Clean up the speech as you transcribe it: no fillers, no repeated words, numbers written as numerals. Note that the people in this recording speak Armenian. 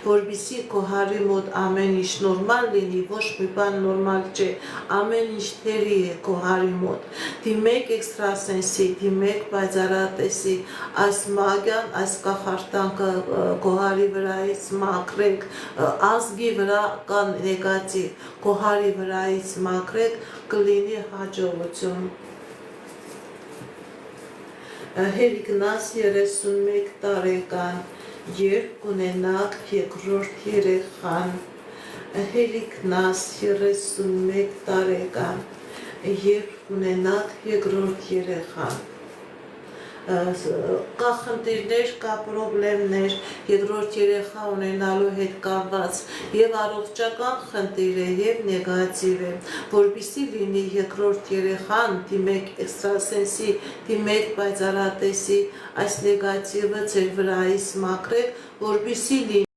որպեսզի քո հարի մոտ ամեն ինչ նորմալ լինի, ոչ մի բան նորմալ չէ, ամեն ինչ թերի է քո հարի մոտ։ Դիմեք էքստրասենսի, դիմեք պայծառատեսի, այս մագիան, այս կախարդանքը քո հարի վրայից մաքրեք, ազգի վրա կան նեգատիվ, քո հարի վրայից մաքրեք, կլինի հաջողություն։ Հերիգնաս 31 տարեկան, երբ կունենաք երկրորդ երեխան, Հերիգնաս 31 տարեկան, երբ կունենաք երկրորդ երեխան, կա խնդիրներ, կա պրոբլեմներ, երկրորդ երեխա ունենալու հետ կապված եւ առողջական խնդիր է եւ նեգատիվ է, որպեսզի լինի երկրորդ երեխան, դիմեք էքստրասենսի, դիմեք պայծառատեսի, այս նեգատիվը ձեր վրայից մաքրեք, որպեսզի լինի